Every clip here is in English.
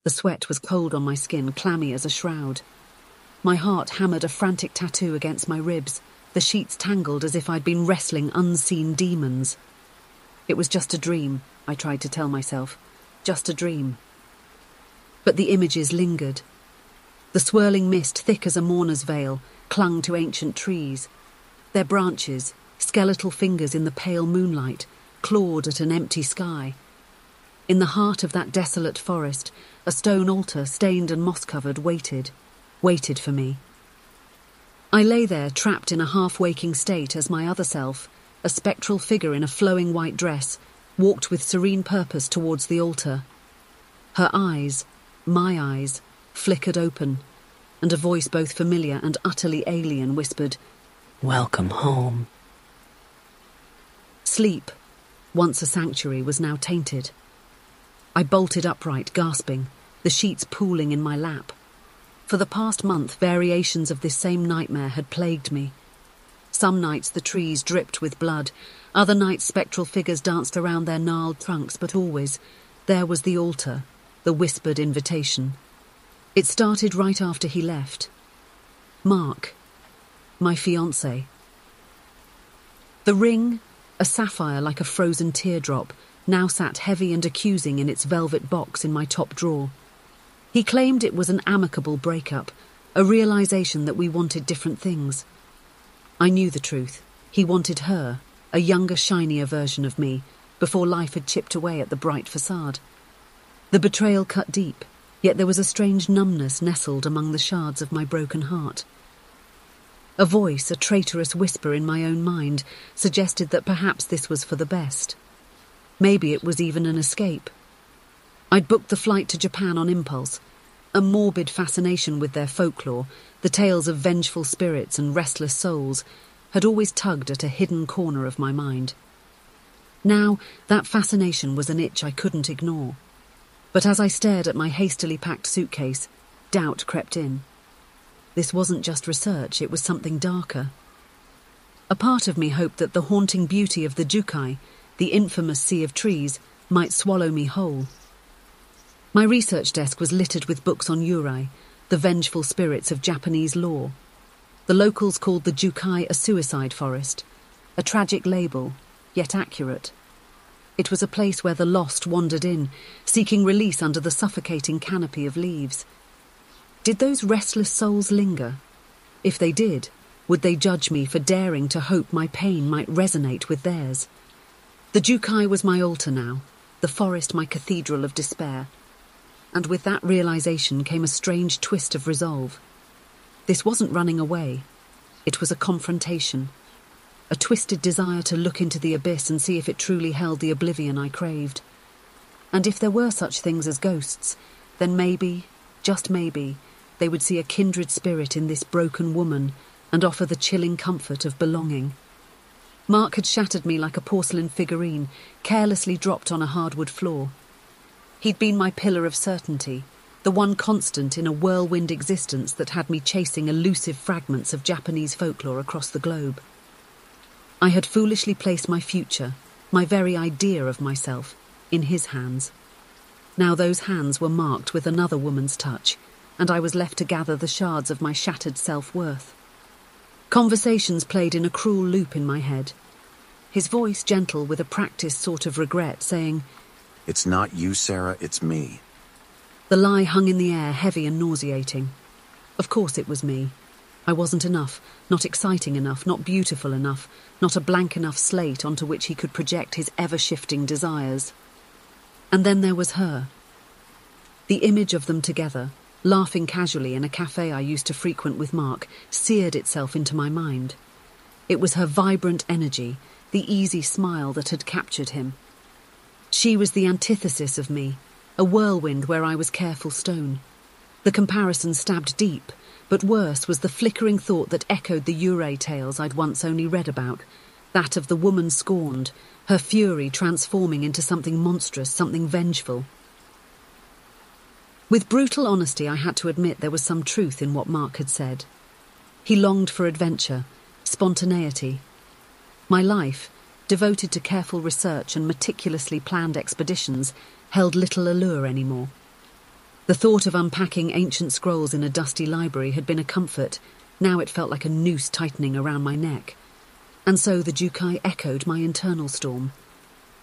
The sweat was cold on my skin, clammy as a shroud. My heart hammered a frantic tattoo against my ribs, the sheets tangled as if I'd been wrestling unseen demons. It was just a dream, I tried to tell myself. Just a dream. But the images lingered. The swirling mist, thick as a mourner's veil, clung to ancient trees. Their branches, skeletal fingers in the pale moonlight, clawed at an empty sky. In the heart of that desolate forest, a stone altar, stained and moss-covered, waited for me. I lay there, trapped in a half-waking state as my other self, a spectral figure in a flowing white dress, walked with serene purpose towards the altar. Her eyes, my eyes, flickered open, and a voice both familiar and utterly alien whispered, "Welcome home." Sleep, once a sanctuary, was now tainted. I bolted upright, gasping, the sheets pooling in my lap. For the past month, variations of this same nightmare had plagued me. Some nights the trees dripped with blood, other nights spectral figures danced around their gnarled trunks, but always, there was the altar, the whispered invitation. It started right after he left. Mark, my fiancé. The ring, a sapphire like a frozen teardrop, now sat heavy and accusing in its velvet box in my top drawer. He claimed it was an amicable breakup, a realization that we wanted different things. I knew the truth. He wanted her, a younger, shinier version of me, before life had chipped away at the bright facade. The betrayal cut deep, yet there was a strange numbness nestled among the shards of my broken heart. A voice, a traitorous whisper in my own mind, suggested that perhaps this was for the best. Maybe it was even an escape. I'd booked the flight to Japan on impulse, a morbid fascination with their folklore, the tales of vengeful spirits and restless souls, had always tugged at a hidden corner of my mind. Now, that fascination was an itch I couldn't ignore. But as I stared at my hastily packed suitcase, doubt crept in. This wasn't just research, it was something darker. A part of me hoped that the haunting beauty of the Jukai, the infamous sea of trees, might swallow me whole. My research desk was littered with books on Eerie, the vengeful spirits of Japanese lore. The locals called the Jukai a suicide forest, a tragic label, yet accurate. It was a place where the lost wandered in, seeking release under the suffocating canopy of leaves. Did those restless souls linger? If they did, would they judge me for daring to hope my pain might resonate with theirs? The Jukai was my altar now, the forest my cathedral of despair. And with that realization came a strange twist of resolve. This wasn't running away. It was a confrontation. A twisted desire to look into the abyss and see if it truly held the oblivion I craved. And if there were such things as ghosts, then maybe, just maybe, they would see a kindred spirit in this broken woman and offer the chilling comfort of belonging. Mark had shattered me like a porcelain figurine, carelessly dropped on a hardwood floor. He'd been my pillar of certainty, the one constant in a whirlwind existence that had me chasing elusive fragments of Japanese folklore across the globe. I had foolishly placed my future, my very idea of myself, in his hands. Now those hands were marked with another woman's touch, and I was left to gather the shards of my shattered self-worth. Conversations played in a cruel loop in my head. His voice gentle with a practiced sort of regret, saying, "It's not you, Sarah, it's me." The lie hung in the air, heavy and nauseating. Of course it was me. I wasn't enough, not exciting enough, not beautiful enough, not a blank enough slate onto which he could project his ever-shifting desires. And then there was her. The image of them together, laughing casually in a cafe I used to frequent with Mark, seared itself into my mind. It was her vibrant energy, the easy smile that had captured him. She was the antithesis of me, a whirlwind where I was careful stone. The comparison stabbed deep, but worse was the flickering thought that echoed the Eerie tales I'd once only read about, that of the woman scorned, her fury transforming into something monstrous, something vengeful. With brutal honesty, I had to admit there was some truth in what Mark had said. He longed for adventure, spontaneity. My life, devoted to careful research and meticulously planned expeditions, held little allure anymore. The thought of unpacking ancient scrolls in a dusty library had been a comfort. Now it felt like a noose tightening around my neck. And so the Jukai echoed my internal storm.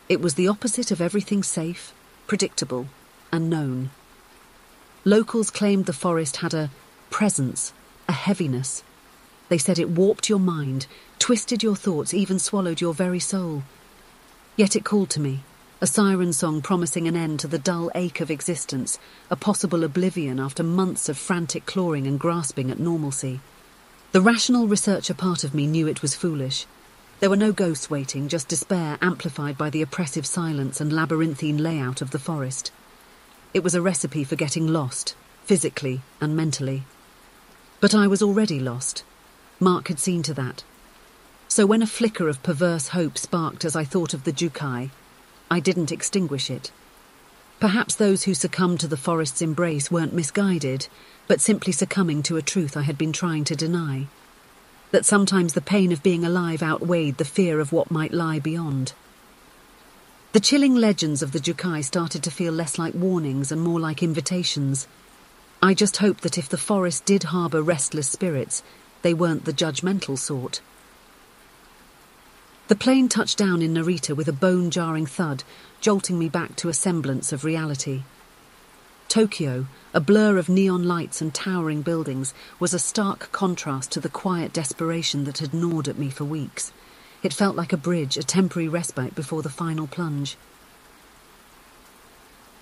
It was the opposite of everything safe, predictable, and known. Locals claimed the forest had a presence, a heaviness. They said it warped your mind, twisted your thoughts, even swallowed your very soul. Yet it called to me, a siren song promising an end to the dull ache of existence, a possible oblivion after months of frantic clawing and grasping at normalcy. The rational researcher part of me knew it was foolish. There were no ghosts waiting, just despair amplified by the oppressive silence and labyrinthine layout of the forest. It was a recipe for getting lost, physically and mentally. But I was already lost. Mark had seen to that. So when a flicker of perverse hope sparked as I thought of the Jukai, I didn't extinguish it. Perhaps those who succumbed to the forest's embrace weren't misguided, but simply succumbing to a truth I had been trying to deny. That sometimes the pain of being alive outweighed the fear of what might lie beyond. The chilling legends of the Jukai started to feel less like warnings and more like invitations. I just hoped that if the forest did harbour restless spirits, they weren't the judgmental sort. The plane touched down in Narita with a bone-jarring thud, jolting me back to a semblance of reality. Tokyo, a blur of neon lights and towering buildings, was a stark contrast to the quiet desperation that had gnawed at me for weeks. It felt like a bridge, a temporary respite before the final plunge.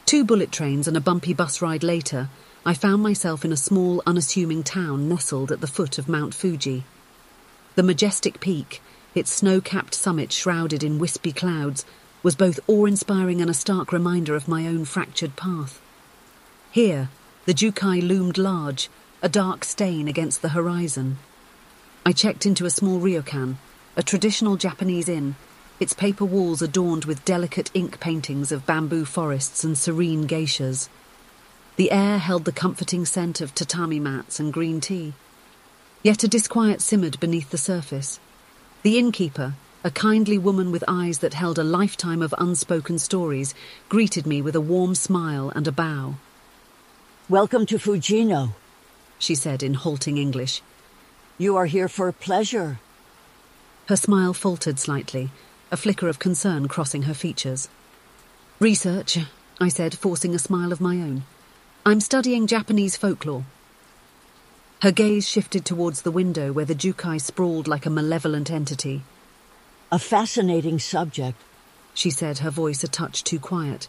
2 bullet trains and a bumpy bus ride later, I found myself in a small, unassuming town nestled at the foot of Mount Fuji. The majestic peak, its snow-capped summit shrouded in wispy clouds, was both awe-inspiring and a stark reminder of my own fractured path. Here, the Jukai loomed large, a dark stain against the horizon. I checked into a small ryokan, a traditional Japanese inn, its paper walls adorned with delicate ink paintings of bamboo forests and serene geishas. The air held the comforting scent of tatami mats and green tea. Yet a disquiet simmered beneath the surface. The innkeeper, a kindly woman with eyes that held a lifetime of unspoken stories, greeted me with a warm smile and a bow. "Welcome to Fujino," she said in halting English. "You are here for pleasure." Her smile faltered slightly, a flicker of concern crossing her features. "Research," I said, forcing a smile of my own. "I'm studying Japanese folklore." Her gaze shifted towards the window where the Jukai sprawled like a malevolent entity. "A fascinating subject," she said, her voice a touch too quiet.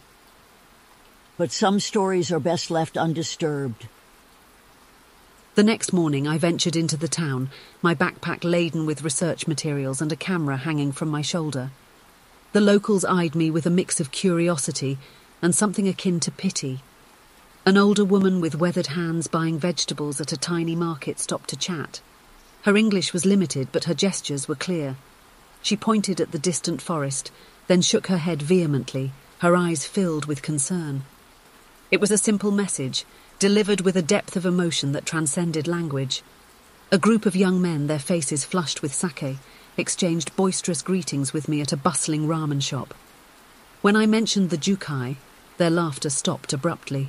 "But some stories are best left undisturbed." The next morning I ventured into the town, my backpack laden with research materials and a camera hanging from my shoulder. The locals eyed me with a mix of curiosity and something akin to pity. An older woman with weathered hands buying vegetables at a tiny market stopped to chat. Her English was limited, but her gestures were clear. She pointed at the distant forest, then shook her head vehemently, her eyes filled with concern. It was a simple message, delivered with a depth of emotion that transcended language. A group of young men, their faces flushed with sake, exchanged boisterous greetings with me at a bustling ramen shop. When I mentioned the Jukai, their laughter stopped abruptly.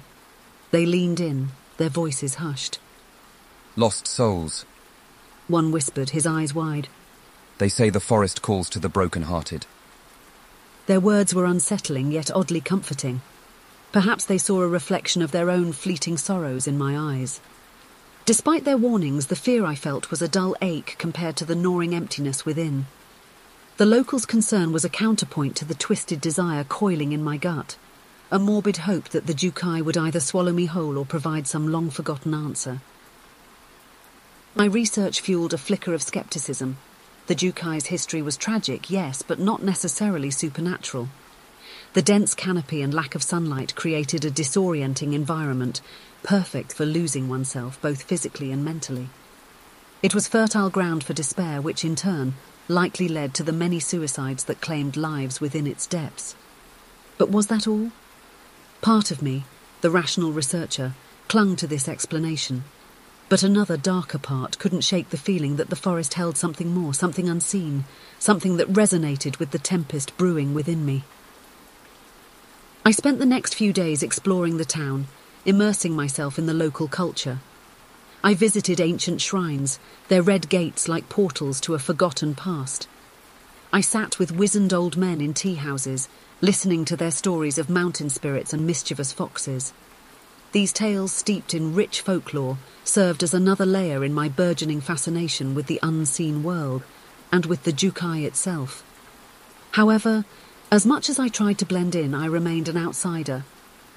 They leaned in, their voices hushed. "Lost souls," one whispered, his eyes wide. "They say the forest calls to the broken-hearted." Their words were unsettling, yet oddly comforting. Perhaps they saw a reflection of their own fleeting sorrows in my eyes. Despite their warnings, the fear I felt was a dull ache compared to the gnawing emptiness within. The locals' concern was a counterpoint to the twisted desire coiling in my gut, a morbid hope that the Jukai would either swallow me whole or provide some long-forgotten answer. My research fueled a flicker of skepticism. The Jukai's history was tragic, yes, but not necessarily supernatural. The dense canopy and lack of sunlight created a disorienting environment, perfect for losing oneself, both physically and mentally. It was fertile ground for despair, which in turn likely led to the many suicides that claimed lives within its depths. But was that all? Part of me, the rational researcher, clung to this explanation. But another darker part couldn't shake the feeling that the forest held something more, something unseen, something that resonated with the tempest brewing within me. I spent the next few days exploring the town, immersing myself in the local culture. I visited ancient shrines, their red gates like portals to a forgotten past. I sat with wizened old men in tea houses, listening to their stories of mountain spirits and mischievous foxes. These tales, steeped in rich folklore, served as another layer in my burgeoning fascination with the unseen world, and with the Jukai itself. However, as much as I tried to blend in, I remained an outsider,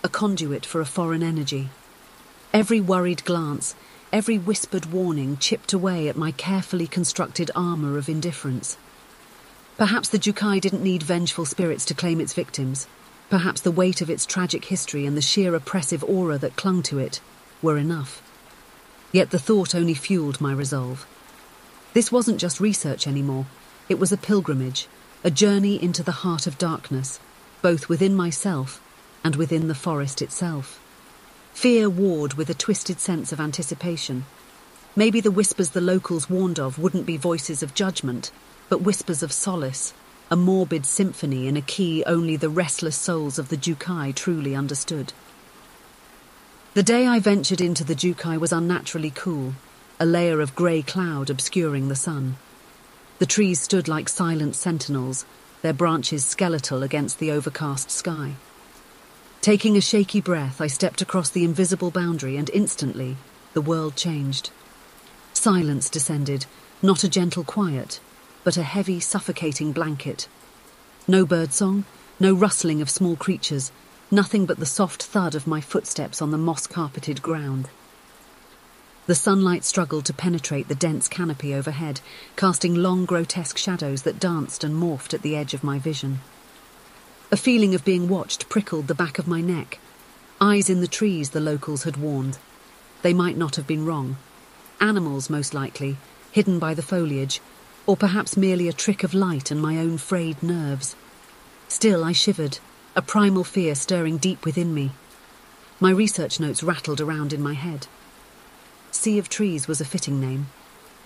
a conduit for a foreign energy. Every worried glance, every whispered warning chipped away at my carefully constructed armour of indifference. Perhaps the Jukai didn't need vengeful spirits to claim its victims. Perhaps the weight of its tragic history and the sheer oppressive aura that clung to it were enough. Yet the thought only fueled my resolve. This wasn't just research anymore. It was a pilgrimage, a journey into the heart of darkness, both within myself and within the forest itself. Fear warred with a twisted sense of anticipation. Maybe the whispers the locals warned of wouldn't be voices of judgment, but whispers of solace, a morbid symphony in a key only the restless souls of the Jukai truly understood. The day I ventured into the Jukai was unnaturally cool, a layer of grey cloud obscuring the sun. The trees stood like silent sentinels, their branches skeletal against the overcast sky. Taking a shaky breath, I stepped across the invisible boundary, and instantly the world changed. Silence descended, not a gentle quiet, but a heavy, suffocating blanket. No birdsong, no rustling of small creatures, nothing but the soft thud of my footsteps on the moss-carpeted ground. The sunlight struggled to penetrate the dense canopy overhead, casting long, grotesque shadows that danced and morphed at the edge of my vision. A feeling of being watched prickled the back of my neck. Eyes in the trees, the locals had warned. They might not have been wrong. Animals, most likely, hidden by the foliage, or perhaps merely a trick of light and my own frayed nerves. Still, I shivered, a primal fear stirring deep within me. My research notes rattled around in my head. Sea of Trees was a fitting name.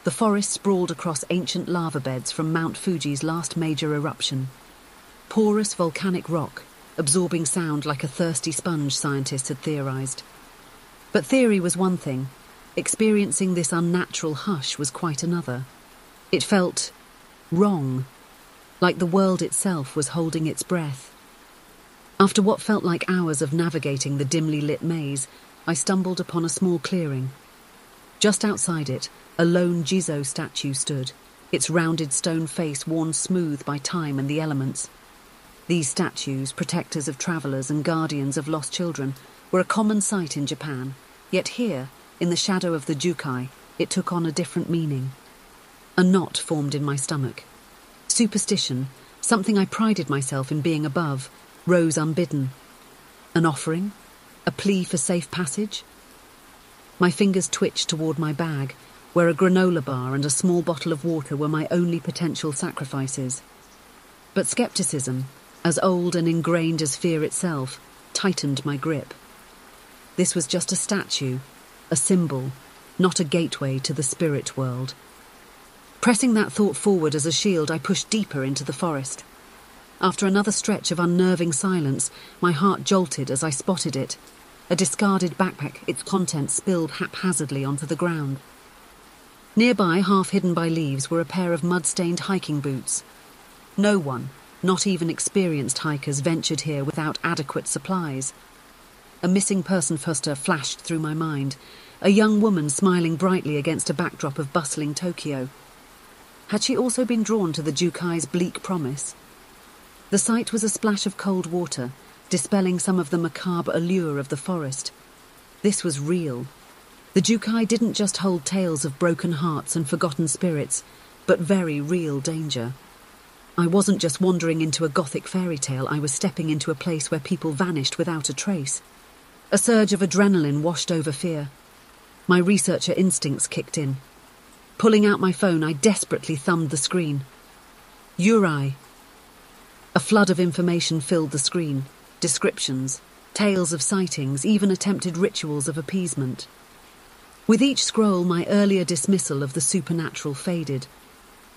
The forest sprawled across ancient lava beds from Mount Fuji's last major eruption. Porous volcanic rock, absorbing sound like a thirsty sponge, scientists had theorized. But theory was one thing. Experiencing this unnatural hush was quite another. It felt wrong, like the world itself was holding its breath. After what felt like hours of navigating the dimly lit maze, I stumbled upon a small clearing. Just outside it, a lone Jizo statue stood, its rounded stone face worn smooth by time and the elements. These statues, protectors of travellers and guardians of lost children, were a common sight in Japan, yet here, in the shadow of the Jukai, it took on a different meaning. A knot formed in my stomach. Superstition, something I prided myself in being above, rose unbidden. An offering? A plea for safe passage? My fingers twitched toward my bag, where a granola bar and a small bottle of water were my only potential sacrifices. But skepticism, as old and ingrained as fear itself, tightened my grip. This was just a statue, a symbol, not a gateway to the spirit world. Pressing that thought forward as a shield, I pushed deeper into the forest. After another stretch of unnerving silence, my heart jolted as I spotted it. A discarded backpack, its contents spilled haphazardly onto the ground. Nearby, half hidden by leaves, were a pair of mud-stained hiking boots. No one, not even experienced hikers, ventured here without adequate supplies. A missing person poster flashed through my mind, a young woman smiling brightly against a backdrop of bustling Tokyo. Had she also been drawn to the Jukai's bleak promise? The sight was a splash of cold water, dispelling some of the macabre allure of the forest. This was real. The Jukai didn't just hold tales of broken hearts and forgotten spirits, but very real danger. I wasn't just wandering into a gothic fairy tale, I was stepping into a place where people vanished without a trace. A surge of adrenaline washed over fear. My researcher instincts kicked in. Pulling out my phone, I desperately thumbed the screen. Eerie. A flood of information filled the screen. Descriptions, tales of sightings, even attempted rituals of appeasement. With each scroll, my earlier dismissal of the supernatural faded.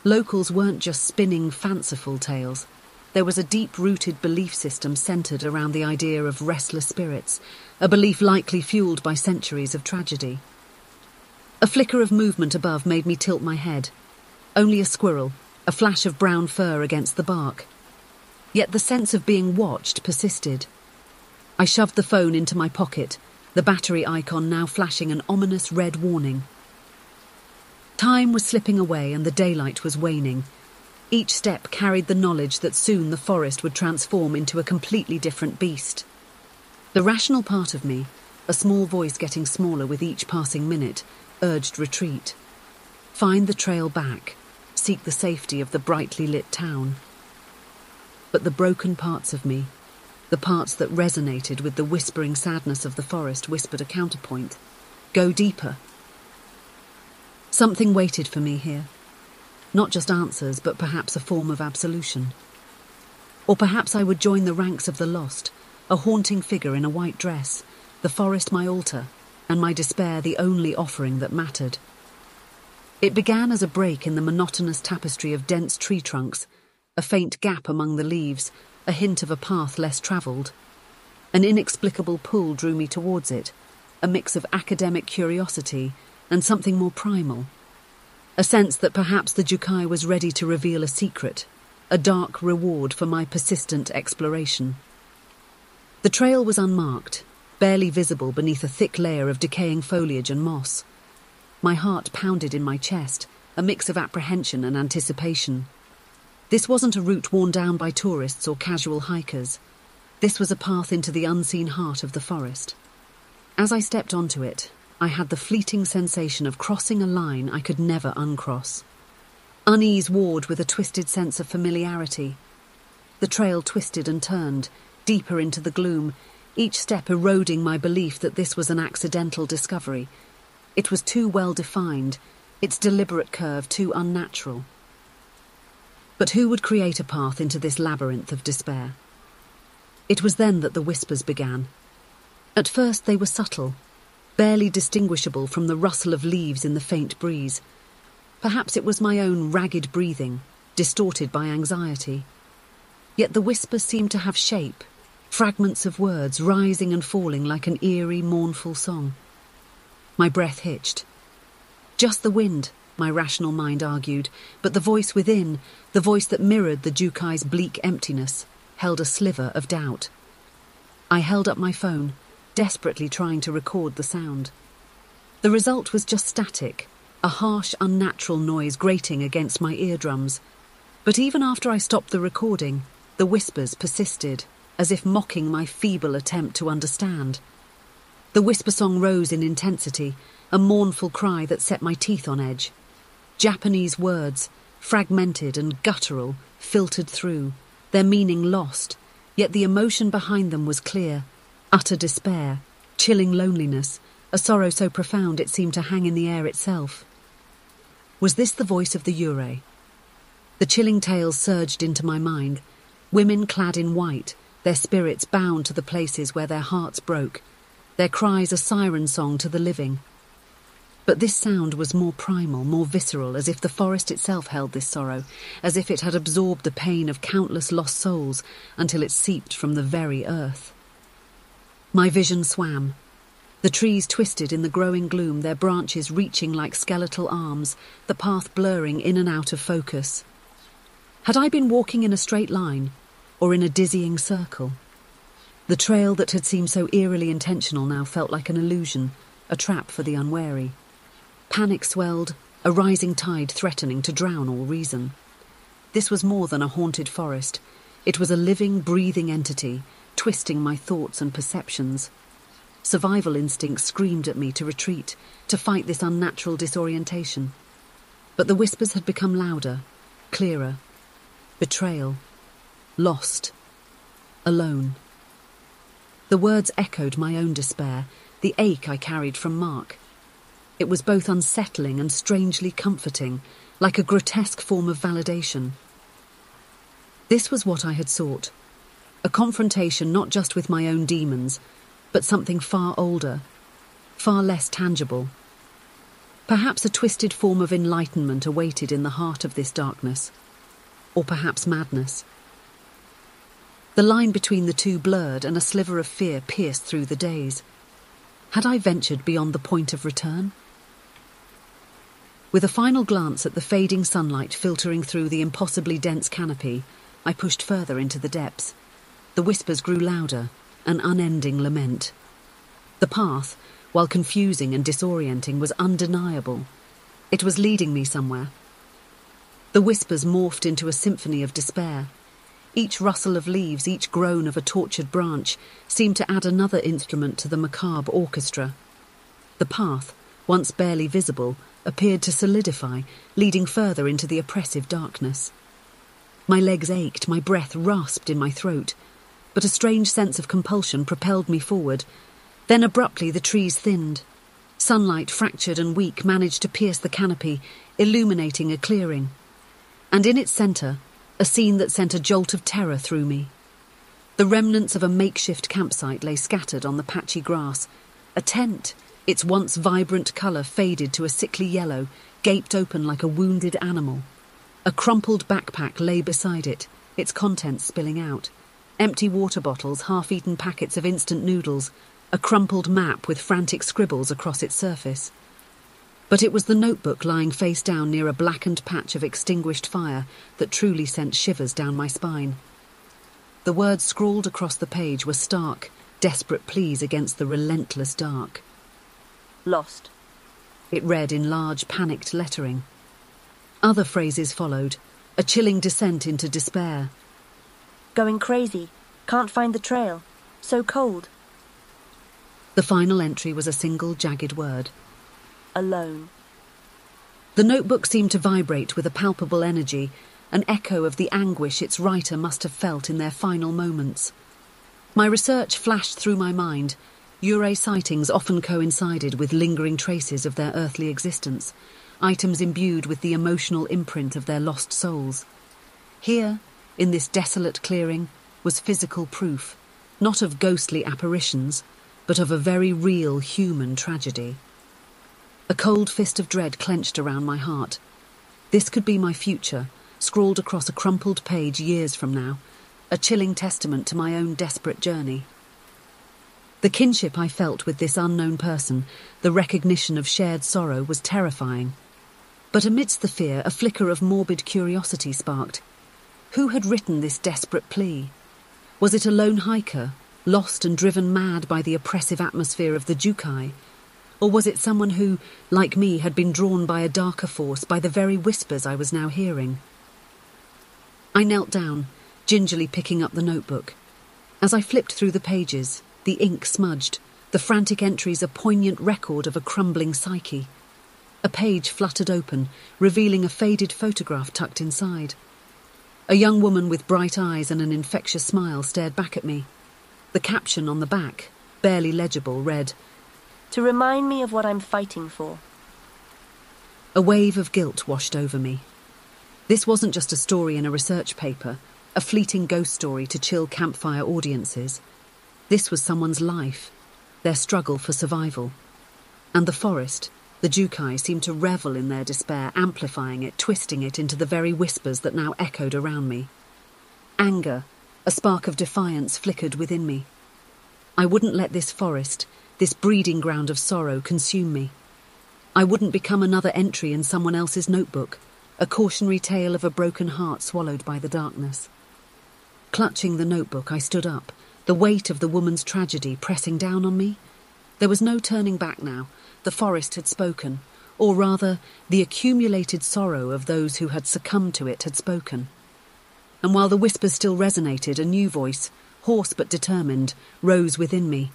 Locals weren't just spinning fanciful tales. there was a deep-rooted belief system centred around the idea of restless spirits, a belief likely fuelled by centuries of tragedy. A flicker of movement above made me tilt my head. Only a squirrel, a flash of brown fur against the bark. Yet the sense of being watched persisted. I shoved the phone into my pocket, the battery icon now flashing an ominous red warning. Time was slipping away and the daylight was waning. Each step carried the knowledge that soon the forest would transform into a completely different beast. The rational part of me, a small voice getting smaller with each passing minute, urged retreat. Find the trail back, seek the safety of the brightly lit town. But the broken parts of me, the parts that resonated with the whispering sadness of the forest, whispered a counterpoint. Go deeper. Something waited for me here. Not just answers, but perhaps a form of absolution. Or perhaps I would join the ranks of the lost, a haunting figure in a white dress, the forest my altar, and my despair the only offering that mattered. It began as a break in the monotonous tapestry of dense tree trunks, a faint gap among the leaves, a hint of a path less travelled. An inexplicable pull drew me towards it, a mix of academic curiosity and something more primal. A sense that perhaps the Jukai was ready to reveal a secret, a dark reward for my persistent exploration. The trail was unmarked, barely visible beneath a thick layer of decaying foliage and moss. My heart pounded in my chest, a mix of apprehension and anticipation. This wasn't a route worn down by tourists or casual hikers. This was a path into the unseen heart of the forest. As I stepped onto it, I had the fleeting sensation of crossing a line I could never uncross. Unease warred with a twisted sense of familiarity. The trail twisted and turned, deeper into the gloom, each step eroding my belief that this was an accidental discovery. It was too well defined, its deliberate curve too unnatural. But who would create a path into this labyrinth of despair? It was then that the whispers began. At first they were subtle, barely distinguishable from the rustle of leaves in the faint breeze. Perhaps it was my own ragged breathing, distorted by anxiety. Yet the whispers seemed to have shape, fragments of words rising and falling like an eerie, mournful song. My breath hitched. Just the wind, my rational mind argued, but the voice within, the voice that mirrored the Jukai's bleak emptiness, held a sliver of doubt. I held up my phone, desperately trying to record the sound. The result was just static, a harsh, unnatural noise grating against my eardrums. But even after I stopped the recording, the whispers persisted, as if mocking my feeble attempt to understand. The whisper song rose in intensity, a mournful cry that set my teeth on edge. Japanese words, fragmented and guttural, filtered through, their meaning lost, yet the emotion behind them was clear. Utter despair, chilling loneliness, a sorrow so profound it seemed to hang in the air itself. Was this the voice of the Eerie? The chilling tales surged into my mind. Women clad in white, their spirits bound to the places where their hearts broke, their cries a siren song to the living. But this sound was more primal, more visceral, as if the forest itself held this sorrow, as if it had absorbed the pain of countless lost souls until it seeped from the very earth. My vision swam. The trees twisted in the growing gloom, their branches reaching like skeletal arms, the path blurring in and out of focus. Had I been walking in a straight line, or in a dizzying circle? The trail that had seemed so eerily intentional now felt like an illusion, a trap for the unwary. Panic swelled, a rising tide threatening to drown all reason. This was more than a haunted forest. It was a living, breathing entity, twisting my thoughts and perceptions. Survival instincts screamed at me to retreat, to fight this unnatural disorientation. But the whispers had become louder, clearer. Betrayal. Lost. Alone. The words echoed my own despair, the ache I carried from Mark. It was both unsettling and strangely comforting, like a grotesque form of validation. This was what I had sought. A confrontation not just with my own demons, but something far older, far less tangible. Perhaps a twisted form of enlightenment awaited in the heart of this darkness. Or perhaps madness. The line between the two blurred and a sliver of fear pierced through the daze. Had I ventured beyond the point of return? With a final glance at the fading sunlight filtering through the impossibly dense canopy, I pushed further into the depths. The whispers grew louder, an unending lament. The path, while confusing and disorienting, was undeniable. It was leading me somewhere. The whispers morphed into a symphony of despair. Each rustle of leaves, each groan of a tortured branch, seemed to add another instrument to the macabre orchestra. The path, once barely visible, appeared to solidify, leading further into the oppressive darkness. My legs ached, my breath rasped in my throat, but a strange sense of compulsion propelled me forward. Then abruptly the trees thinned. Sunlight, fractured and weak, managed to pierce the canopy, illuminating a clearing. And in its centre, a scene that sent a jolt of terror through me. The remnants of a makeshift campsite lay scattered on the patchy grass. A tent, its once vibrant colour faded to a sickly yellow, gaped open like a wounded animal. A crumpled backpack lay beside it, its contents spilling out. Empty water bottles, half-eaten packets of instant noodles, a crumpled map with frantic scribbles across its surface. But it was the notebook lying face down near a blackened patch of extinguished fire that truly sent shivers down my spine. The words scrawled across the page were stark, desperate pleas against the relentless dark. Lost. It read in large, panicked lettering. Other phrases followed, a chilling descent into despair. Going crazy. Can't find the trail. So cold. The final entry was a single, jagged word. Alone. The notebook seemed to vibrate with a palpable energy, an echo of the anguish its writer must have felt in their final moments. My research flashed through my mind. Eerie sightings often coincided with lingering traces of their earthly existence, items imbued with the emotional imprint of their lost souls. Here, in this desolate clearing, was physical proof, not of ghostly apparitions, but of a very real human tragedy. A cold fist of dread clenched around my heart. This could be my future, scrawled across a crumpled page years from now, a chilling testament to my own desperate journey. The kinship I felt with this unknown person, the recognition of shared sorrow, was terrifying. But amidst the fear, a flicker of morbid curiosity sparked. Who had written this desperate plea? Was it a lone hiker, lost and driven mad by the oppressive atmosphere of the Jukai? Or was it someone who, like me, had been drawn by a darker force, by the very whispers I was now hearing? I knelt down, gingerly picking up the notebook. As I flipped through the pages, the ink smudged, the frantic entries a poignant record of a crumbling psyche. A page fluttered open, revealing a faded photograph tucked inside. A young woman with bright eyes and an infectious smile stared back at me. The caption on the back, barely legible, read, To remind me of what I'm fighting for. A wave of guilt washed over me. This wasn't just a story in a research paper, a fleeting ghost story to chill campfire audiences. This was someone's life, their struggle for survival. And the forest, the Jukai, seemed to revel in their despair, amplifying it, twisting it into the very whispers that now echoed around me. Anger, a spark of defiance, flickered within me. I wouldn't let this forest, this breeding ground of sorrow, consume me. I wouldn't become another entry in someone else's notebook, a cautionary tale of a broken heart swallowed by the darkness. Clutching the notebook, I stood up, the weight of the woman's tragedy pressing down on me. There was no turning back now. The forest had spoken, or rather, the accumulated sorrow of those who had succumbed to it had spoken. And while the whispers still resonated, a new voice, hoarse but determined, rose within me.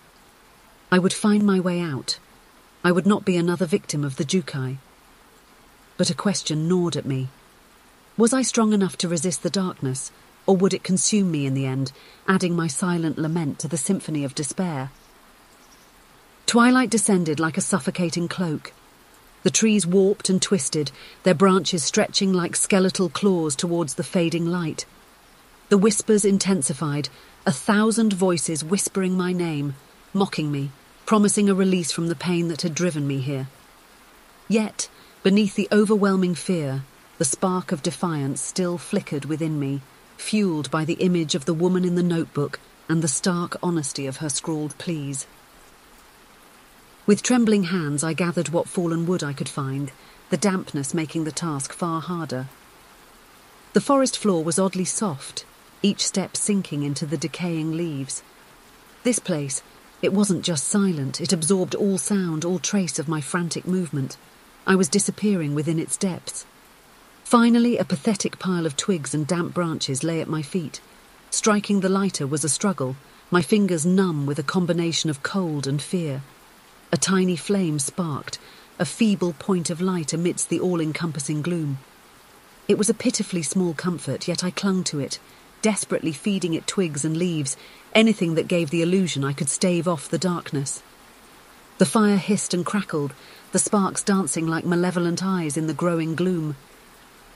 I would find my way out. I would not be another victim of the Jukai. But a question gnawed at me. Was I strong enough to resist the darkness, or would it consume me in the end, adding my silent lament to the symphony of despair? Twilight descended like a suffocating cloak. The trees warped and twisted, their branches stretching like skeletal claws towards the fading light. The whispers intensified, 1,000 voices whispering my name, mocking me, promising a release from the pain that had driven me here. Yet, beneath the overwhelming fear, the spark of defiance still flickered within me, fueled by the image of the woman in the notebook and the stark honesty of her scrawled pleas. With trembling hands, I gathered what fallen wood I could find, the dampness making the task far harder. The forest floor was oddly soft, each step sinking into the decaying leaves. This place, it wasn't just silent, it absorbed all sound, all trace of my frantic movement. I was disappearing within its depths. Finally, a pathetic pile of twigs and damp branches lay at my feet. Striking the lighter was a struggle, my fingers numb with a combination of cold and fear. A tiny flame sparked, a feeble point of light amidst the all-encompassing gloom. It was a pitifully small comfort, yet I clung to it, desperately feeding it twigs and leaves, anything that gave the illusion I could stave off the darkness. The fire hissed and crackled, the sparks dancing like malevolent eyes in the growing gloom.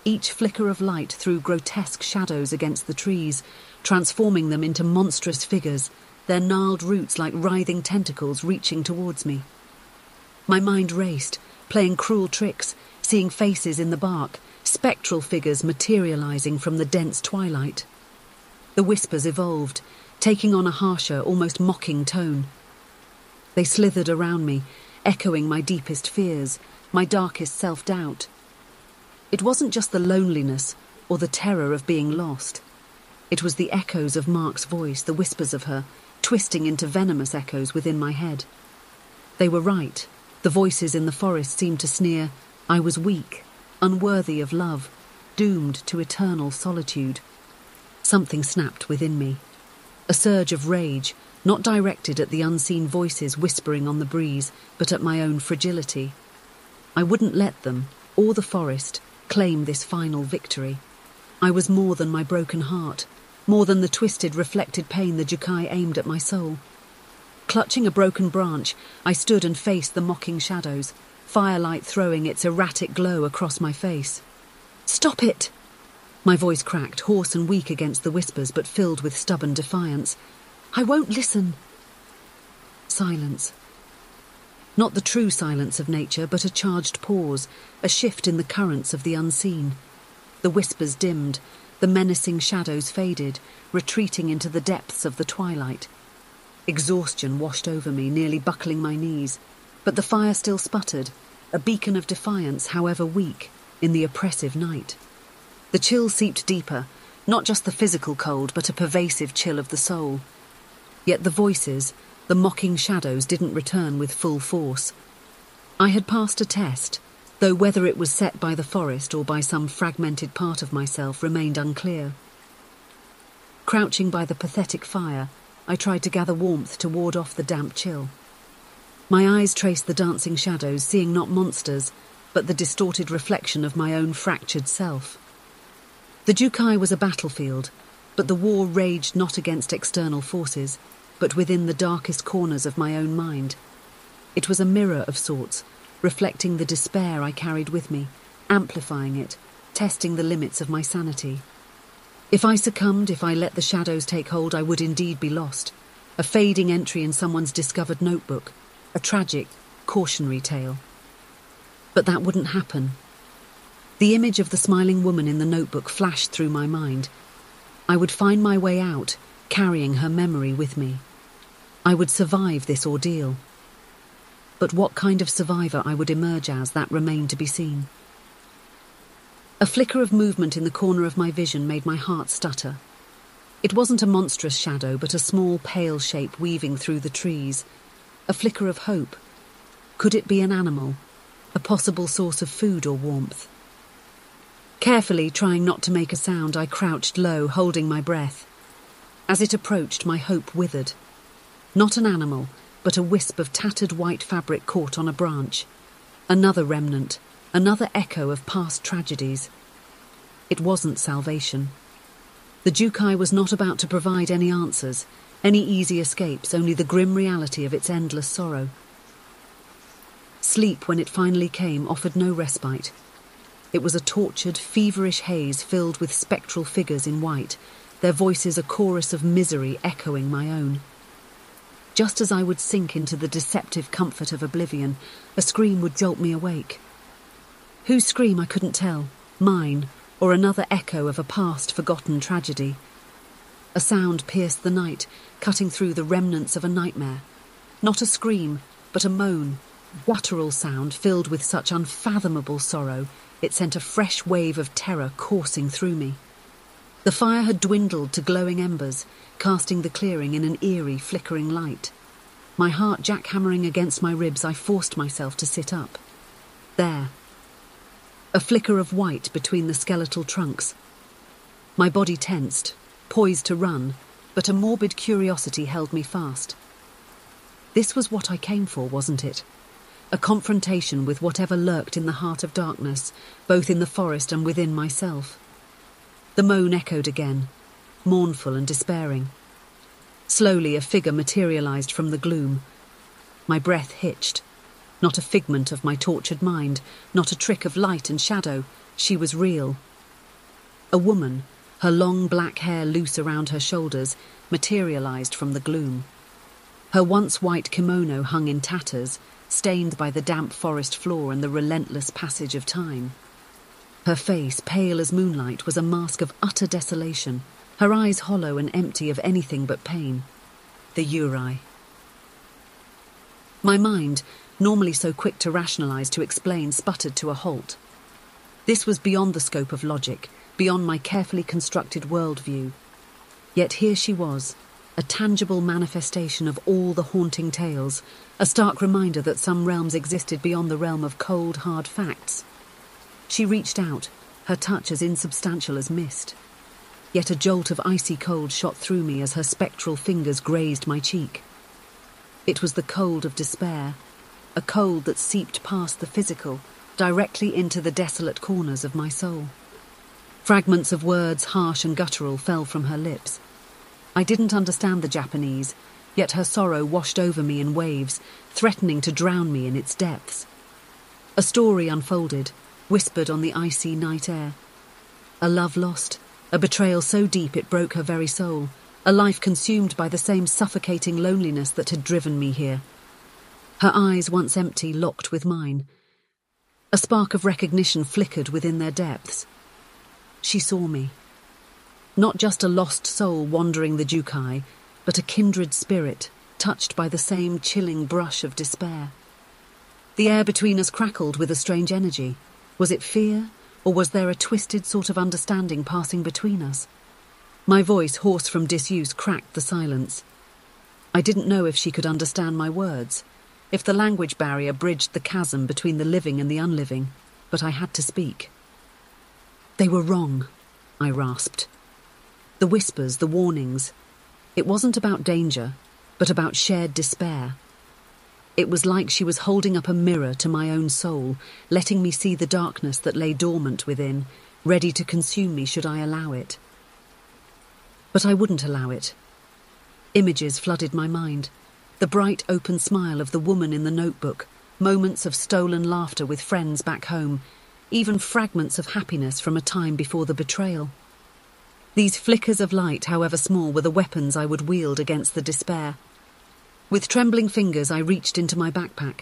Each flicker of light threw grotesque shadows against the trees, transforming them into monstrous figures, their gnarled roots like writhing tentacles reaching towards me. My mind raced, playing cruel tricks, seeing faces in the bark, spectral figures materializing from the dense twilight. The whispers evolved, taking on a harsher, almost mocking tone. They slithered around me, echoing my deepest fears, my darkest self-doubt. It wasn't just the loneliness or the terror of being lost. It was the echoes of Mark's voice, the whispers of her, twisting into venomous echoes within my head. They were right. The voices in the forest seemed to sneer, I was weak, unworthy of love, doomed to eternal solitude. Something snapped within me. A surge of rage, not directed at the unseen voices whispering on the breeze, but at my own fragility. I wouldn't let them, or the forest, claim this final victory. I was more than my broken heart, more than the twisted, reflected pain the Jukai aimed at my soul. Clutching a broken branch, I stood and faced the mocking shadows, firelight throwing its erratic glow across my face. "Stop it!" My voice cracked, hoarse and weak against the whispers, but filled with stubborn defiance. "I won't listen." Silence. Not the true silence of nature, but a charged pause, a shift in the currents of the unseen. The whispers dimmed, the menacing shadows faded, retreating into the depths of the twilight. Exhaustion washed over me, nearly buckling my knees, but the fire still sputtered, a beacon of defiance, however weak, in the oppressive night. The chill seeped deeper, not just the physical cold, but a pervasive chill of the soul. Yet the voices, the mocking shadows, didn't return with full force. I had passed a test, though whether it was set by the forest or by some fragmented part of myself remained unclear. Crouching by the pathetic fire, I tried to gather warmth to ward off the damp chill. My eyes traced the dancing shadows, seeing not monsters, but the distorted reflection of my own fractured self. The Jukai was a battlefield, but the war raged not against external forces, but within the darkest corners of my own mind. It was a mirror of sorts, reflecting the despair I carried with me, amplifying it, testing the limits of my sanity. If I succumbed, if I let the shadows take hold, I would indeed be lost. A fading entry in someone's discovered notebook, a tragic, cautionary tale. But that wouldn't happen. The image of the smiling woman in the notebook flashed through my mind. I would find my way out, carrying her memory with me. I would survive this ordeal. But what kind of survivor I would emerge as, that remained to be seen. A flicker of movement in the corner of my vision made my heart stutter. It wasn't a monstrous shadow, but a small, pale shape weaving through the trees. A flicker of hope. Could it be an animal? A possible source of food or warmth? Carefully, trying not to make a sound, I crouched low, holding my breath. As it approached, my hope withered. Not an animal, but a wisp of tattered white fabric caught on a branch. Another remnant, another echo of past tragedies. It wasn't salvation. The Jukai was not about to provide any answers, any easy escapes, only the grim reality of its endless sorrow. Sleep, when it finally came, offered no respite. It was a tortured, feverish haze filled with spectral figures in white, their voices a chorus of misery echoing my own. Just as I would sink into the deceptive comfort of oblivion, a scream would jolt me awake. Whose scream I couldn't tell, mine or another echo of a past forgotten tragedy. A sound pierced the night, cutting through the remnants of a nightmare. Not a scream, but a moan, guttural sound filled with such unfathomable sorrow, it sent a fresh wave of terror coursing through me. The fire had dwindled to glowing embers, casting the clearing in an eerie, flickering light. My heart jackhammering against my ribs, I forced myself to sit up. There. A flicker of white between the skeletal trunks. My body tensed, poised to run, but a morbid curiosity held me fast. This was what I came for, wasn't it? A confrontation with whatever lurked in the heart of darkness, both in the forest and within myself. The moan echoed again, mournful and despairing. Slowly a figure materialized from the gloom. My breath hitched. Not a figment of my tortured mind, not a trick of light and shadow. She was real. A woman, her long black hair loose around her shoulders, materialized from the gloom. Her once white kimono hung in tatters, stained by the damp forest floor and the relentless passage of time. Her face, pale as moonlight, was a mask of utter desolation, her eyes hollow and empty of anything but pain. The Eerie. My mind, normally so quick to rationalize, to explain, sputtered to a halt. This was beyond the scope of logic, beyond my carefully constructed worldview. Yet here she was, a tangible manifestation of all the haunting tales, a stark reminder that some realms existed beyond the realm of cold, hard facts. She reached out, her touch as insubstantial as mist. Yet a jolt of icy cold shot through me as her spectral fingers grazed my cheek. It was the cold of despair, a cold that seeped past the physical, directly into the desolate corners of my soul. Fragments of words, harsh and guttural, fell from her lips. I didn't understand the Japanese, yet her sorrow washed over me in waves, threatening to drown me in its depths. A story unfolded, whispered on the icy night air. A love lost, a betrayal so deep it broke her very soul, a life consumed by the same suffocating loneliness that had driven me here. Her eyes, once empty, locked with mine. A spark of recognition flickered within their depths. She saw me. Not just a lost soul wandering the Jukai, but a kindred spirit, touched by the same chilling brush of despair. The air between us crackled with a strange energy. Was it fear, or was there a twisted sort of understanding passing between us? My voice, hoarse from disuse, cracked the silence. I didn't know if she could understand my words, if the language barrier bridged the chasm between the living and the unliving, but I had to speak. They were wrong, I rasped. The whispers, the warnings. It wasn't about danger, but about shared despair. It was like she was holding up a mirror to my own soul, letting me see the darkness that lay dormant within, ready to consume me should I allow it. But I wouldn't allow it. Images flooded my mind. The bright, open smile of the woman in the notebook, moments of stolen laughter with friends back home, even fragments of happiness from a time before the betrayal. These flickers of light, however small, were the weapons I would wield against the despair. With trembling fingers, I reached into my backpack.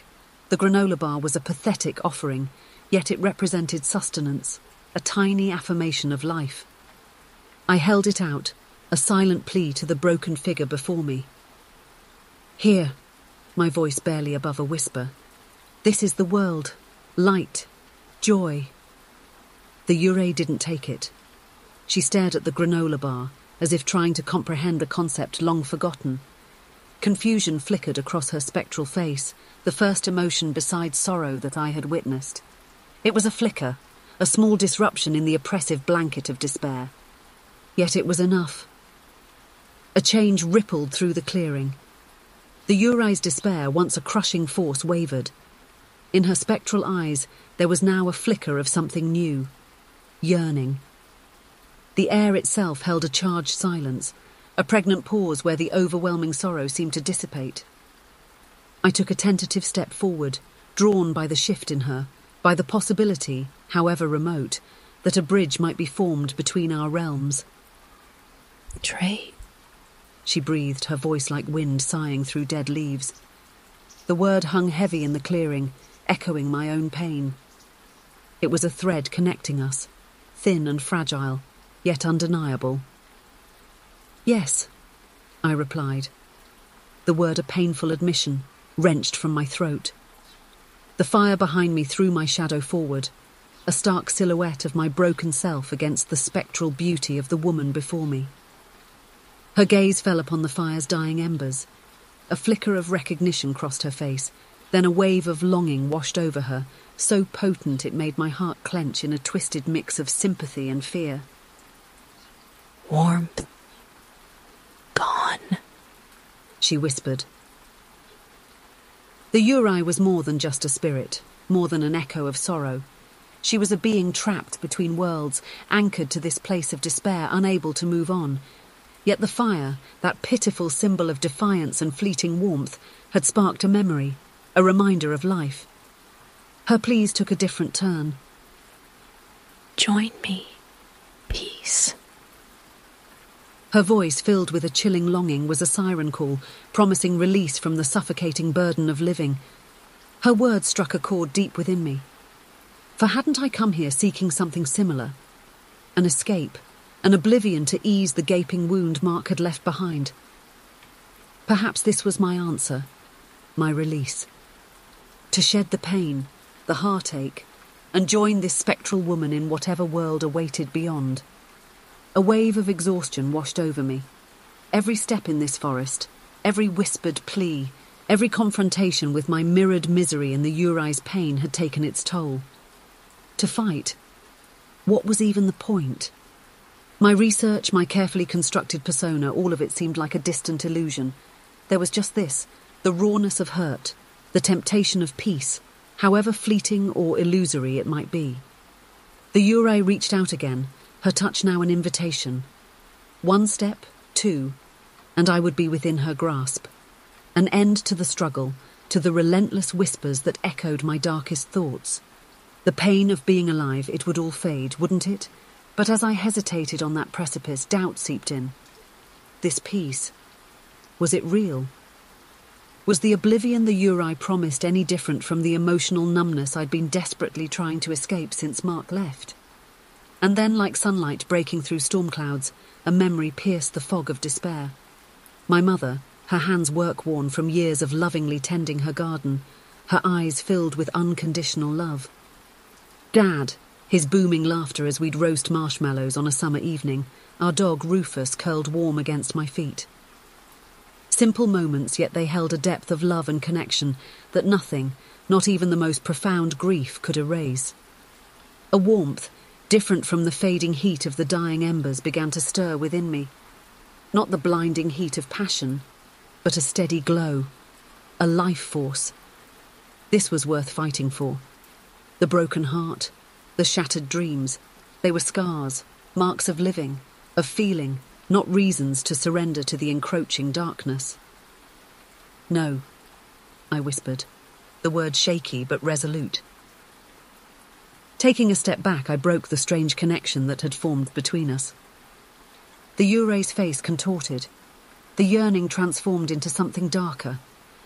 The granola bar was a pathetic offering, yet it represented sustenance, a tiny affirmation of life. I held it out, a silent plea to the broken figure before me. Here, my voice barely above a whisper. This is the world. Light. Joy. The Eerie didn't take it. She stared at the granola bar, as if trying to comprehend a concept long forgotten. Confusion flickered across her spectral face, the first emotion besides sorrow that I had witnessed. It was a flicker, a small disruption in the oppressive blanket of despair. Yet it was enough. A change rippled through the clearing. The Eerie's despair, once a crushing force, wavered. In her spectral eyes, there was now a flicker of something new. Yearning. The air itself held a charged silence, a pregnant pause where the overwhelming sorrow seemed to dissipate. I took a tentative step forward, drawn by the shift in her, by the possibility, however remote, that a bridge might be formed between our realms. Trey, she breathed, her voice like wind sighing through dead leaves. The word hung heavy in the clearing, echoing my own pain. It was a thread connecting us, thin and fragile, yet undeniable. Yes, I replied. The word a painful admission, wrenched from my throat. The fire behind me threw my shadow forward, a stark silhouette of my broken self against the spectral beauty of the woman before me. Her gaze fell upon the fire's dying embers. A flicker of recognition crossed her face, then a wave of longing washed over her, so potent it made my heart clench in a twisted mix of sympathy and fear. Warmth. Gone, she whispered. The Eerie was more than just a spirit, more than an echo of sorrow. She was a being trapped between worlds, anchored to this place of despair, unable to move on. Yet the fire, that pitiful symbol of defiance and fleeting warmth, had sparked a memory, a reminder of life. Her pleas took a different turn. Join me. Peace. Her voice, filled with a chilling longing, was a siren call, promising release from the suffocating burden of living. Her words struck a chord deep within me. For hadn't I come here seeking something similar? An escape, an oblivion to ease the gaping wound Mark had left behind. Perhaps this was my answer, my release. To shed the pain, the heartache, and join this spectral woman in whatever world awaited beyond. A wave of exhaustion washed over me. Every step in this forest, every whispered plea, every confrontation with my mirrored misery and the Eerie's pain had taken its toll. To fight? What was even the point? My research, my carefully constructed persona, all of it seemed like a distant illusion. There was just this, the rawness of hurt, the temptation of peace, however fleeting or illusory it might be. The Eerie reached out again, her touch now an invitation. One step, two, and I would be within her grasp. An end to the struggle, to the relentless whispers that echoed my darkest thoughts. The pain of being alive, it would all fade, wouldn't it? But as I hesitated on that precipice, doubt seeped in. This peace, was it real? Was the oblivion the Jukai promised any different from the emotional numbness I'd been desperately trying to escape since Mark left? And then, like sunlight breaking through storm clouds, a memory pierced the fog of despair. My mother, her hands work-worn from years of lovingly tending her garden, her eyes filled with unconditional love. Dad, his booming laughter as we'd roast marshmallows on a summer evening, our dog Rufus curled warm against my feet. Simple moments, yet they held a depth of love and connection that nothing, not even the most profound grief, could erase. A warmth, different from the fading heat of the dying embers, began to stir within me. Not the blinding heat of passion, but a steady glow, a life force. This was worth fighting for. The broken heart, the shattered dreams, they were scars, marks of living, of feeling, not reasons to surrender to the encroaching darkness. No, I whispered, the word shaky but resolute. Taking a step back, I broke the strange connection that had formed between us. The Eurie's face contorted, the yearning transformed into something darker,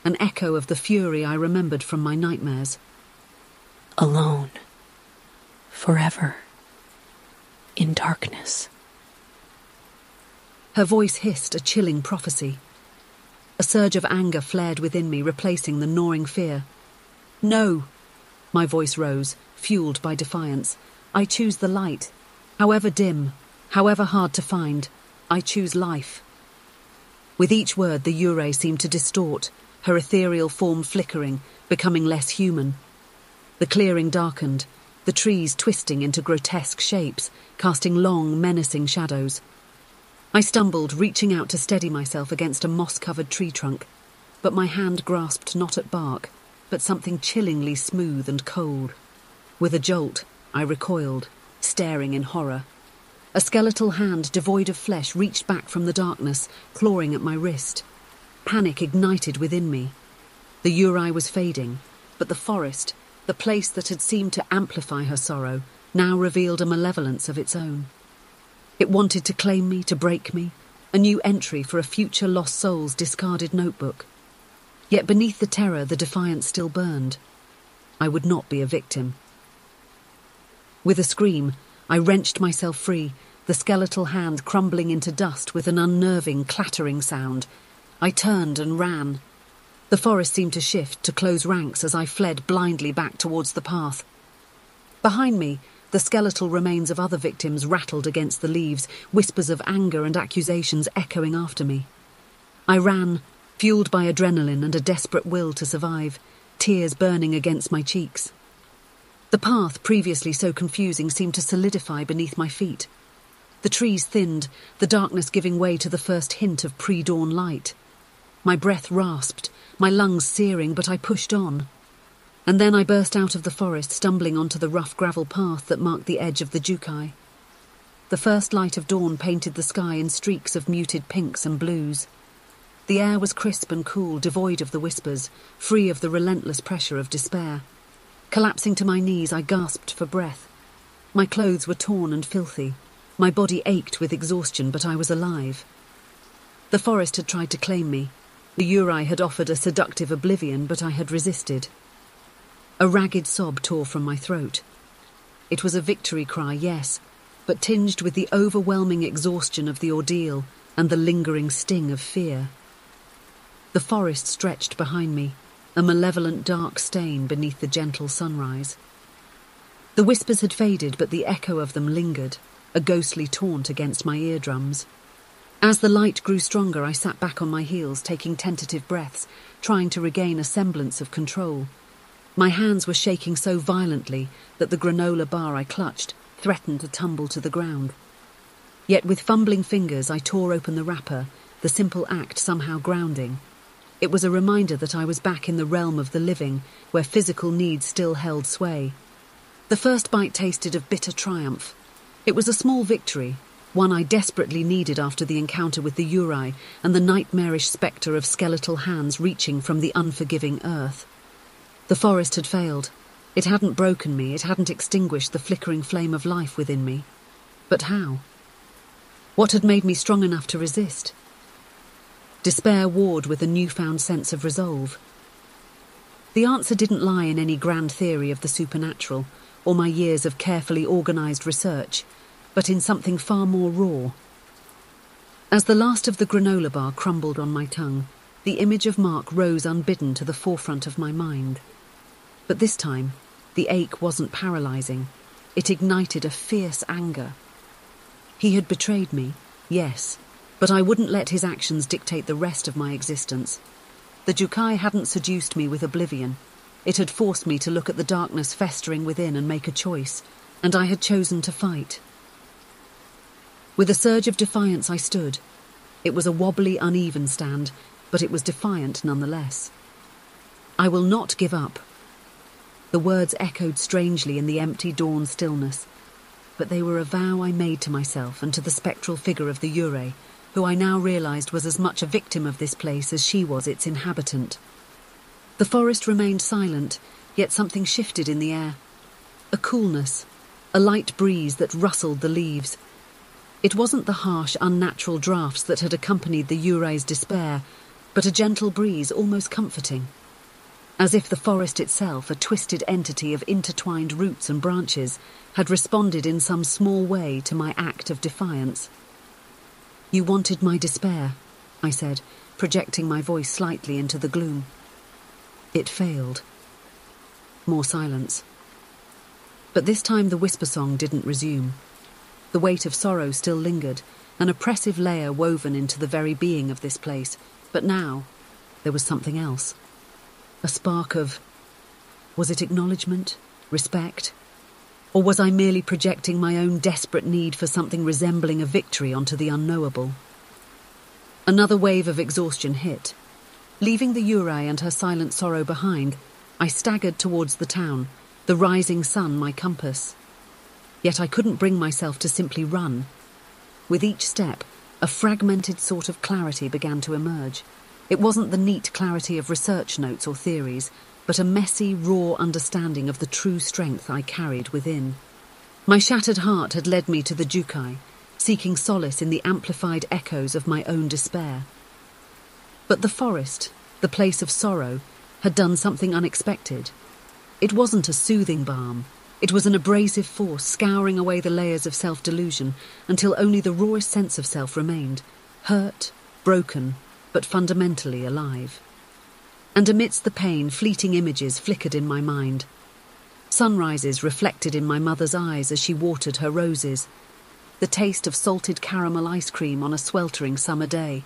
an echo of the fury I remembered from my nightmares. Alone. Forever. In darkness. Her voice hissed a chilling prophecy. A surge of anger flared within me, replacing the gnawing fear. No! My voice rose, fueled by defiance. I choose the light. However dim, however hard to find, I choose life. With each word, the Eerie seemed to distort, her ethereal form flickering, becoming less human. The clearing darkened, the trees twisting into grotesque shapes, casting long, menacing shadows. I stumbled, reaching out to steady myself against a moss-covered tree trunk, but my hand grasped not at bark, but something chillingly smooth and cold. With a jolt, I recoiled, staring in horror. A skeletal hand devoid of flesh reached back from the darkness, clawing at my wrist. Panic ignited within me. The Eerie was fading, but the forest, the place that had seemed to amplify her sorrow, now revealed a malevolence of its own. It wanted to claim me, to break me, a new entry for a future lost soul's discarded notebook. Yet beneath the terror, the defiance still burned. I would not be a victim. With a scream, I wrenched myself free, the skeletal hand crumbling into dust with an unnerving, clattering sound. I turned and ran. The forest seemed to shift, to close ranks as I fled blindly back towards the path. Behind me, the skeletal remains of other victims rattled against the leaves, whispers of anger and accusations echoing after me. I ran, fueled by adrenaline and a desperate will to survive, tears burning against my cheeks. The path, previously so confusing, seemed to solidify beneath my feet. The trees thinned, the darkness giving way to the first hint of pre-dawn light. My breath rasped, my lungs searing, but I pushed on. And then I burst out of the forest, stumbling onto the rough gravel path that marked the edge of the Jukai. The first light of dawn painted the sky in streaks of muted pinks and blues. The air was crisp and cool, devoid of the whispers, free of the relentless pressure of despair. Collapsing to my knees, I gasped for breath. My clothes were torn and filthy. My body ached with exhaustion, but I was alive. The forest had tried to claim me. The Eerie had offered a seductive oblivion, but I had resisted. A ragged sob tore from my throat. It was a victory cry, yes, but tinged with the overwhelming exhaustion of the ordeal and the lingering sting of fear. The forest stretched behind me, a malevolent dark stain beneath the gentle sunrise. The whispers had faded, but the echo of them lingered, a ghostly taunt against my eardrums. As the light grew stronger, I sat back on my heels, taking tentative breaths, trying to regain a semblance of control. My hands were shaking so violently that the granola bar I clutched threatened to tumble to the ground. Yet with fumbling fingers I tore open the wrapper, the simple act somehow grounding. It was a reminder that I was back in the realm of the living, where physical needs still held sway. The first bite tasted of bitter triumph. It was a small victory, one I desperately needed after the encounter with the Eerie and the nightmarish spectre of skeletal hands reaching from the unforgiving earth. The forest had failed. It hadn't broken me, it hadn't extinguished the flickering flame of life within me. But how? What had made me strong enough to resist? Despair warred with a newfound sense of resolve. The answer didn't lie in any grand theory of the supernatural or my years of carefully organised research, but in something far more raw. As the last of the granola bar crumbled on my tongue, the image of Mark rose unbidden to the forefront of my mind. But this time, the ache wasn't paralysing. It ignited a fierce anger. He had betrayed me, yes, but I wouldn't let his actions dictate the rest of my existence. The Jukai hadn't seduced me with oblivion. It had forced me to look at the darkness festering within and make a choice, and I had chosen to fight. With a surge of defiance I stood. It was a wobbly, uneven stand, but it was defiant nonetheless. I will not give up. The words echoed strangely in the empty dawn stillness, but they were a vow I made to myself and to the spectral figure of the Eerie, who I now realised was as much a victim of this place as she was its inhabitant. The forest remained silent, yet something shifted in the air. A coolness, a light breeze that rustled the leaves. It wasn't the harsh, unnatural draughts that had accompanied the Eerie's despair, but a gentle breeze, almost comforting. As if the forest itself, a twisted entity of intertwined roots and branches, had responded in some small way to my act of defiance. "You wanted my despair," I said, projecting my voice slightly into the gloom. It failed. More silence. But this time the whisper song didn't resume. The weight of sorrow still lingered, an oppressive layer woven into the very being of this place, but now there was something else. A spark of... was it acknowledgement? Respect? Or was I merely projecting my own desperate need for something resembling a victory onto the unknowable? Another wave of exhaustion hit. Leaving the Eerie and her silent sorrow behind, I staggered towards the town, the rising sun my compass. Yet I couldn't bring myself to simply run. With each step, a fragmented sort of clarity began to emerge. It wasn't the neat clarity of research notes or theories, but a messy, raw understanding of the true strength I carried within. My shattered heart had led me to the Jukai, seeking solace in the amplified echoes of my own despair. But the forest, the place of sorrow, had done something unexpected. It wasn't a soothing balm. It was an abrasive force scouring away the layers of self-delusion until only the rawest sense of self remained, hurt, broken, but fundamentally alive. And amidst the pain, fleeting images flickered in my mind. Sunrises reflected in my mother's eyes as she watered her roses, the taste of salted caramel ice cream on a sweltering summer day,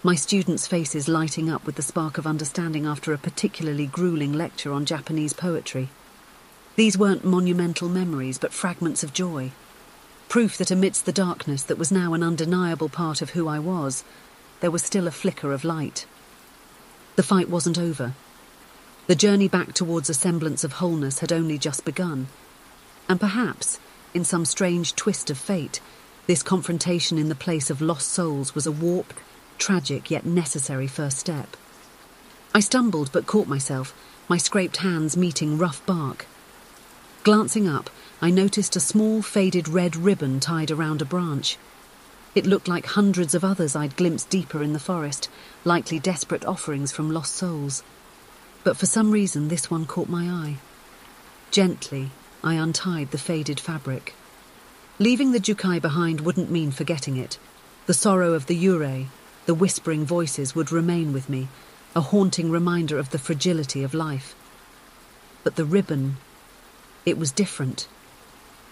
my students' faces lighting up with the spark of understanding after a particularly grueling lecture on Japanese poetry. These weren't monumental memories, but fragments of joy. Proof that amidst the darkness that was now an undeniable part of who I was, there was still a flicker of light. The fight wasn't over. The journey back towards a semblance of wholeness had only just begun. And perhaps, in some strange twist of fate, this confrontation in the place of lost souls was a warped, tragic yet necessary first step. I stumbled but caught myself, my scraped hands meeting rough bark. Glancing up, I noticed a small faded red ribbon tied around a branch. It looked like hundreds of others I'd glimpsed deeper in the forest, likely desperate offerings from lost souls. But for some reason this one caught my eye. Gently, I untied the faded fabric. Leaving the Jukai behind wouldn't mean forgetting it. The sorrow of the Eerie, the whispering voices would remain with me, a haunting reminder of the fragility of life. But the ribbon, it was different.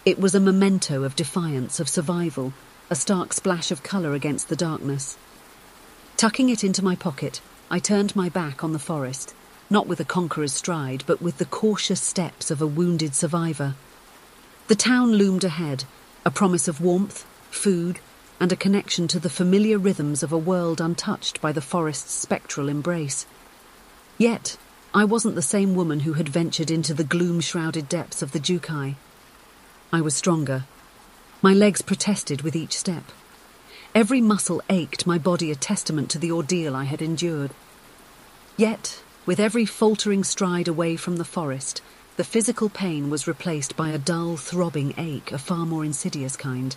It was a memento of defiance, of survival, a stark splash of colour against the darkness. Tucking it into my pocket, I turned my back on the forest, not with a conqueror's stride, but with the cautious steps of a wounded survivor. The town loomed ahead, a promise of warmth, food, and a connection to the familiar rhythms of a world untouched by the forest's spectral embrace. Yet, I wasn't the same woman who had ventured into the gloom-shrouded depths of the Jukai. I was stronger. My legs protested with each step. Every muscle ached, my body a testament to the ordeal I had endured. Yet, with every faltering stride away from the forest, the physical pain was replaced by a dull, throbbing ache, a far more insidious kind.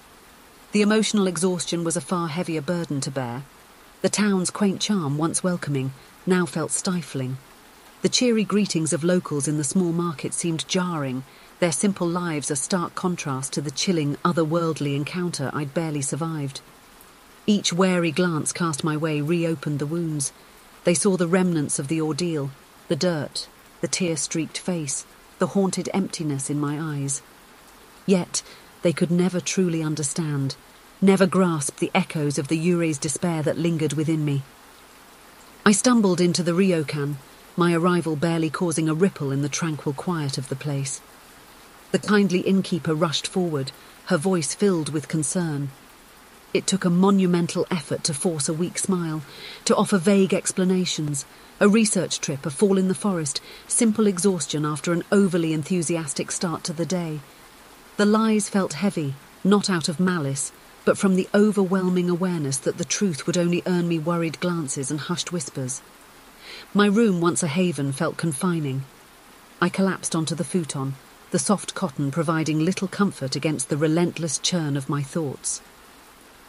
The emotional exhaustion was a far heavier burden to bear. The town's quaint charm, once welcoming, now felt stifling. The cheery greetings of locals in the small market seemed jarring, their simple lives a stark contrast to the chilling, otherworldly encounter I'd barely survived. Each wary glance cast my way reopened the wounds. They saw the remnants of the ordeal, the dirt, the tear-streaked face, the haunted emptiness in my eyes. Yet, they could never truly understand, never grasp the echoes of the Eurie's despair that lingered within me. I stumbled into the ryokan, my arrival barely causing a ripple in the tranquil quiet of the place. The kindly innkeeper rushed forward, her voice filled with concern. It took a monumental effort to force a weak smile, to offer vague explanations, a research trip, a fall in the forest, simple exhaustion after an overly enthusiastic start to the day. The lies felt heavy, not out of malice, but from the overwhelming awareness that the truth would only earn me worried glances and hushed whispers. My room, once a haven, felt confining. I collapsed onto the futon, the soft cotton providing little comfort against the relentless churn of my thoughts.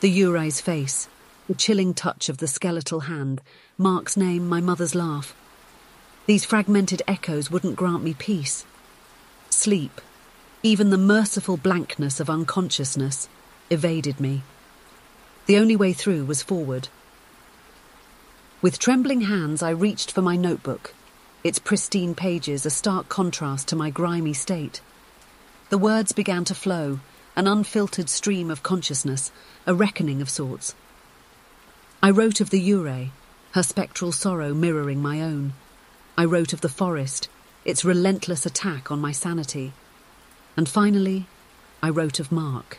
The Eurie's face, the chilling touch of the skeletal hand, Mark's name, my mother's laugh. These fragmented echoes wouldn't grant me peace. Sleep, even the merciful blankness of unconsciousness, evaded me. The only way through was forward. With trembling hands, I reached for my notebook, its pristine pages a stark contrast to my grimy state. The words began to flow, an unfiltered stream of consciousness, a reckoning of sorts. I wrote of the Eerie, her spectral sorrow mirroring my own. I wrote of the forest, its relentless attack on my sanity. And finally, I wrote of Mark.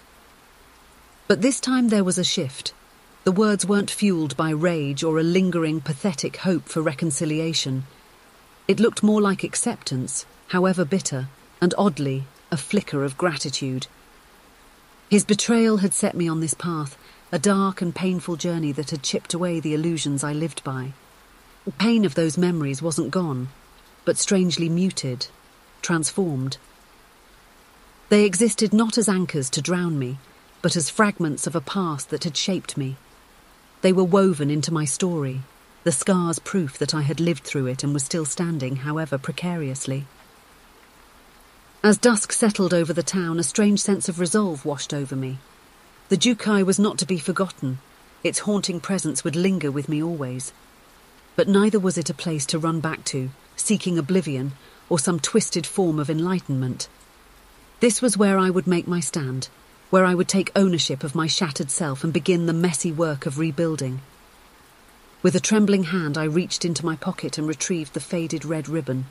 But this time there was a shift. The words weren't fueled by rage or a lingering, pathetic hope for reconciliation. It looked more like acceptance, however bitter, and oddly, a flicker of gratitude. His betrayal had set me on this path, a dark and painful journey that had chipped away the illusions I lived by. The pain of those memories wasn't gone, but strangely muted, transformed. They existed not as anchors to drown me, but as fragments of a past that had shaped me. They were woven into my story, the scars proof that I had lived through it and was still standing, however precariously. As dusk settled over the town, a strange sense of resolve washed over me. The Jukai was not to be forgotten. Its haunting presence would linger with me always. But neither was it a place to run back to, seeking oblivion or some twisted form of enlightenment. This was where I would make my stand, where I would take ownership of my shattered self and begin the messy work of rebuilding. With a trembling hand, I reached into my pocket and retrieved the faded red ribbon.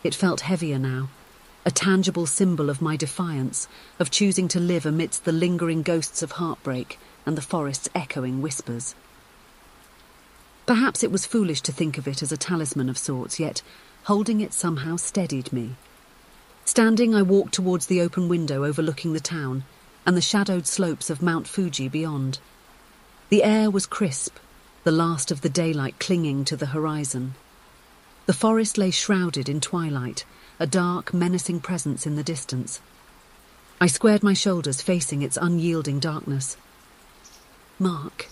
It felt heavier now, a tangible symbol of my defiance, of choosing to live amidst the lingering ghosts of heartbreak and the forest's echoing whispers. Perhaps it was foolish to think of it as a talisman of sorts, yet holding it somehow steadied me. Standing, I walked towards the open window overlooking the town and the shadowed slopes of Mount Fuji beyond. The air was crisp, the last of the daylight clinging to the horizon. The forest lay shrouded in twilight, a dark, menacing presence in the distance. I squared my shoulders, facing its unyielding darkness. "Mark,"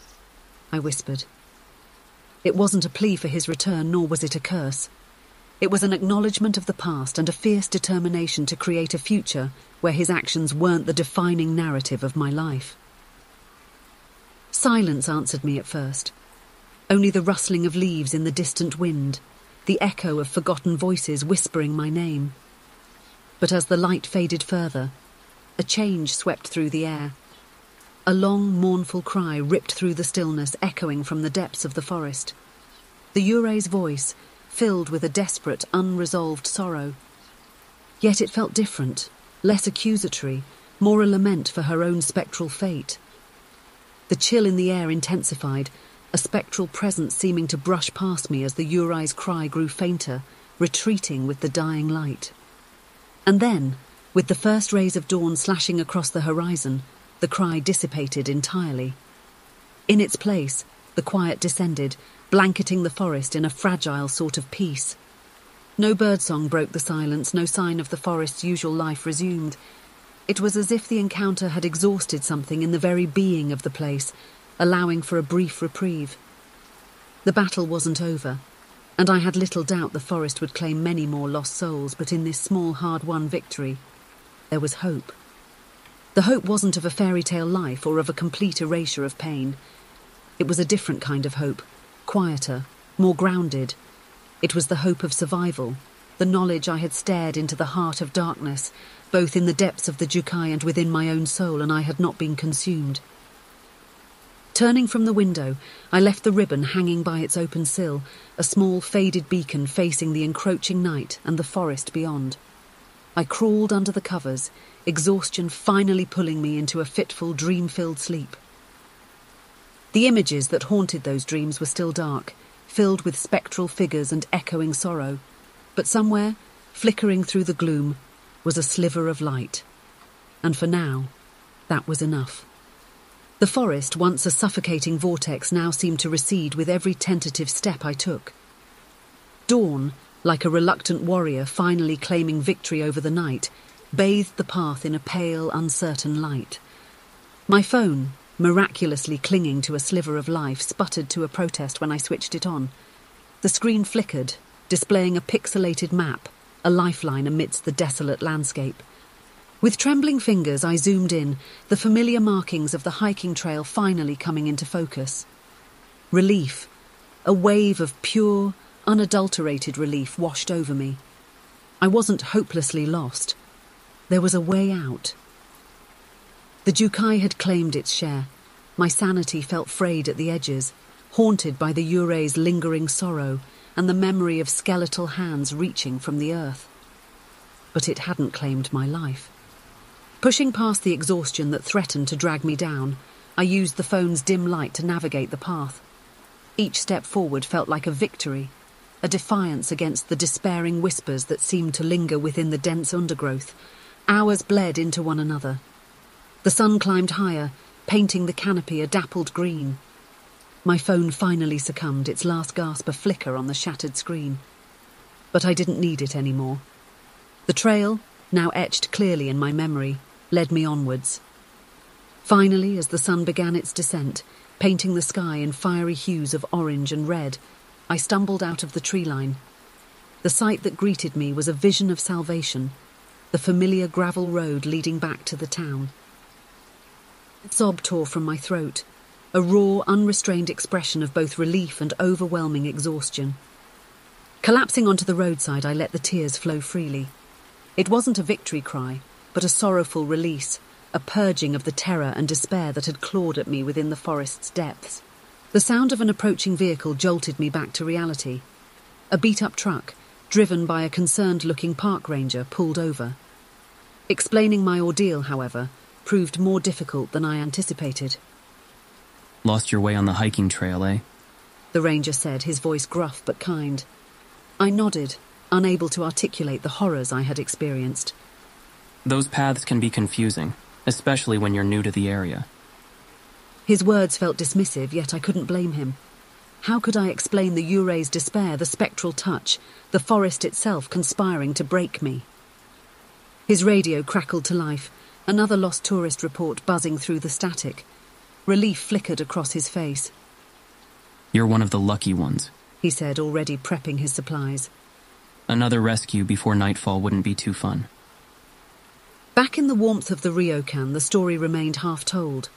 I whispered. It wasn't a plea for his return, nor was it a curse. It was an acknowledgement of the past and a fierce determination to create a future where his actions weren't the defining narrative of my life. Silence answered me at first. Only the rustling of leaves in the distant wind, the echo of forgotten voices whispering my name. But as the light faded further, a change swept through the air. A long, mournful cry ripped through the stillness, echoing from the depths of the forest. The Yurei's voice, filled with a desperate, unresolved sorrow. Yet it felt different, less accusatory, more a lament for her own spectral fate. The chill in the air intensified, a spectral presence seeming to brush past me as the Yurei's cry grew fainter, retreating with the dying light. And then, with the first rays of dawn slashing across the horizon, the cry dissipated entirely. In its place, the quiet descended, blanketing the forest in a fragile sort of peace. No birdsong broke the silence, no sign of the forest's usual life resumed. It was as if the encounter had exhausted something in the very being of the place, allowing for a brief reprieve. The battle wasn't over, and I had little doubt the forest would claim many more lost souls, but in this small, hard-won victory, there was hope. The hope wasn't of a fairy tale life or of a complete erasure of pain. It was a different kind of hope, quieter, more grounded. It was the hope of survival, the knowledge I had stared into the heart of darkness, both in the depths of the Jukai and within my own soul, and I had not been consumed. Turning from the window, I left the ribbon hanging by its open sill, a small faded beacon facing the encroaching night and the forest beyond. I crawled under the covers, exhaustion finally pulling me into a fitful, dream-filled sleep. The images that haunted those dreams were still dark, filled with spectral figures and echoing sorrow, but somewhere, flickering through the gloom, was a sliver of light. And for now, that was enough. The forest, once a suffocating vortex, now seemed to recede with every tentative step I took. Dawn, like a reluctant warrior finally claiming victory over the night, bathed the path in a pale, uncertain light. My phone, miraculously clinging to a sliver of life, sputtered to a protest when I switched it on. The screen flickered, displaying a pixelated map, a lifeline amidst the desolate landscape. With trembling fingers, I zoomed in, the familiar markings of the hiking trail finally coming into focus. Relief, a wave of pure, unadulterated relief washed over me. I wasn't hopelessly lost. There was a way out. The Jukai had claimed its share. My sanity felt frayed at the edges, haunted by the Yurei's lingering sorrow and the memory of skeletal hands reaching from the earth. But it hadn't claimed my life. Pushing past the exhaustion that threatened to drag me down, I used the phone's dim light to navigate the path. Each step forward felt like a victory, a defiance against the despairing whispers that seemed to linger within the dense undergrowth. Hours bled into one another. The sun climbed higher, painting the canopy a dappled green. My phone finally succumbed, its last gasp a flicker on the shattered screen. But I didn't need it anymore. The trail, now etched clearly in my memory, led me onwards. Finally, as the sun began its descent, painting the sky in fiery hues of orange and red, I stumbled out of the tree line. The sight that greeted me was a vision of salvation. the familiar gravel road leading back to the town. A sob tore from my throat, a raw, unrestrained expression of both relief and overwhelming exhaustion. Collapsing onto the roadside, I let the tears flow freely. It wasn't a victory cry, but a sorrowful release, a purging of the terror and despair that had clawed at me within the forest's depths. The sound of an approaching vehicle jolted me back to reality. A beat-up truck, driven by a concerned-looking park ranger, pulled over. Explaining my ordeal, however, proved more difficult than I anticipated. Lost your way on the hiking trail, eh? The ranger said, his voice gruff but kind. I nodded, unable to articulate the horrors I had experienced. Those paths can be confusing, especially when you're new to the area. His words felt dismissive, yet I couldn't blame him. How could I explain the Yurei's despair, the spectral touch, the forest itself conspiring to break me? His radio crackled to life, another lost tourist report buzzing through the static. Relief flickered across his face. You're one of the lucky ones, he said, already prepping his supplies. Another rescue before nightfall wouldn't be too fun. Back in the warmth of the ryokan, the story remained half told.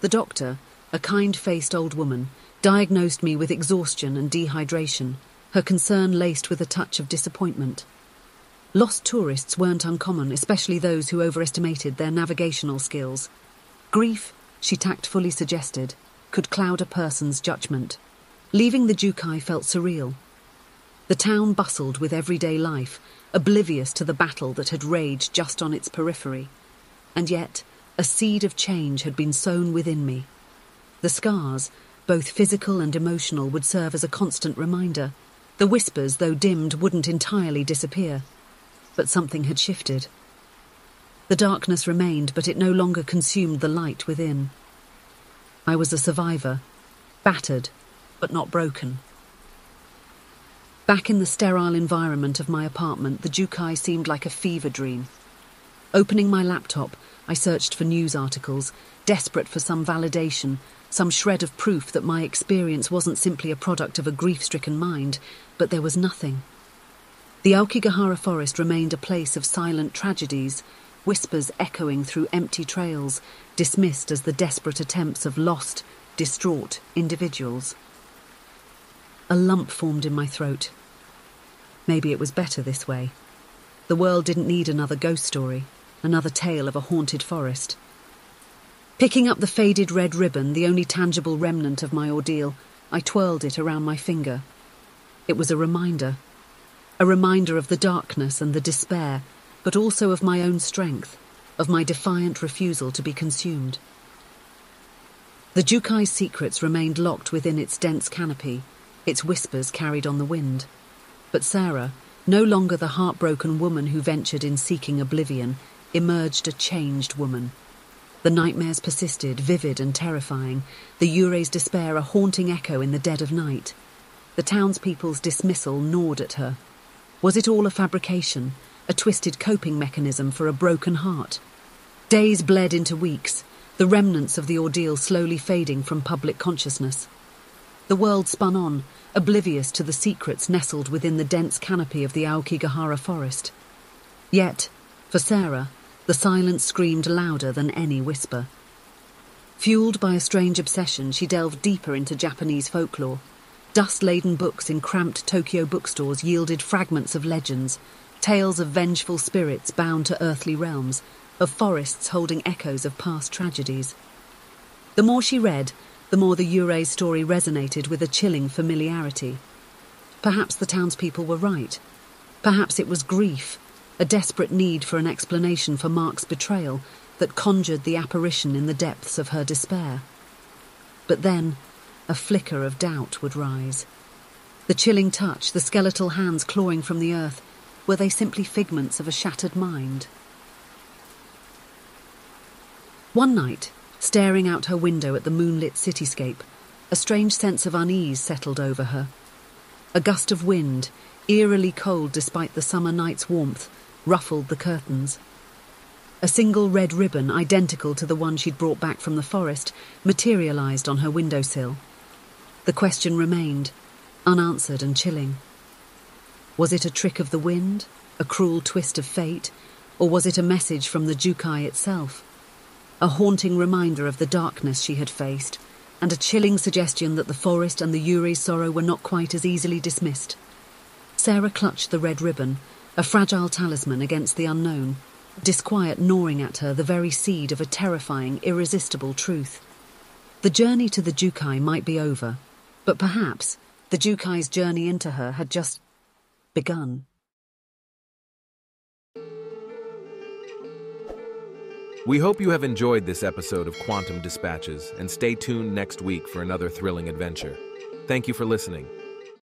The doctor, a kind-faced old woman, diagnosed me with exhaustion and dehydration, her concern laced with a touch of disappointment. Lost tourists weren't uncommon, especially those who overestimated their navigational skills. Grief, she tactfully suggested, could cloud a person's judgment. Leaving the Jukai felt surreal. The town bustled with everyday life, oblivious to the battle that had raged just on its periphery. And yet, a seed of change had been sown within me. The scars, both physical and emotional, would serve as a constant reminder. The whispers, though dimmed, wouldn't entirely disappear. But something had shifted. The darkness remained, but it no longer consumed the light within. I was a survivor, battered, but not broken. Back in the sterile environment of my apartment, the Jukai seemed like a fever dream. Opening my laptop, I searched for news articles, desperate for some validation, some shred of proof that my experience wasn't simply a product of a grief-stricken mind, but there was nothing. The Aokigahara Forest remained a place of silent tragedies, whispers echoing through empty trails, dismissed as the desperate attempts of lost, distraught individuals. A lump formed in my throat. Maybe it was better this way. The world didn't need another ghost story, another tale of a haunted forest. Picking up the faded red ribbon, the only tangible remnant of my ordeal, I twirled it around my finger. It was a reminder of the darkness and the despair, but also of my own strength, of my defiant refusal to be consumed. The Jukai's secrets remained locked within its dense canopy, its whispers carried on the wind. But Sarah, no longer the heartbroken woman who ventured in seeking oblivion, emerged a changed woman. The nightmares persisted, vivid and terrifying, the Yurei's despair a haunting echo in the dead of night. The townspeople's dismissal gnawed at her. Was it all a fabrication, a twisted coping mechanism for a broken heart? Days bled into weeks, the remnants of the ordeal slowly fading from public consciousness. The world spun on, oblivious to the secrets nestled within the dense canopy of the Aokigahara Forest. Yet, for Sarah, the silence screamed louder than any whisper. Fueled by a strange obsession, she delved deeper into Japanese folklore. Dust-laden books in cramped Tokyo bookstores yielded fragments of legends, tales of vengeful spirits bound to earthly realms, of forests holding echoes of past tragedies. The more she read, the more the Yurei's story resonated with a chilling familiarity. Perhaps the townspeople were right. Perhaps it was grief, a desperate need for an explanation for Mark's betrayal, that conjured the apparition in the depths of her despair. But then, a flicker of doubt would rise. The chilling touch, the skeletal hands clawing from the earth, were they simply figments of a shattered mind? One night, staring out her window at the moonlit cityscape, a strange sense of unease settled over her. A gust of wind, eerily cold despite the summer night's warmth, ruffled the curtains. A single red ribbon, identical to the one she'd brought back from the forest, materialised on her windowsill. The question remained, unanswered and chilling. Was it a trick of the wind, a cruel twist of fate, Or was it a message from the Jukai itself? A haunting reminder of the darkness she had faced, and a chilling suggestion that the forest and the Eerie's sorrow were not quite as easily dismissed. Sarah clutched the red ribbon, a fragile talisman against the unknown, disquiet gnawing at her the very seed of a terrifying, irresistible truth. The journey to the Jukai might be over, but perhaps the Jukai's journey into her had just begun. We hope you have enjoyed this episode of Quantum Dispatches, and stay tuned next week for another thrilling adventure. Thank you for listening.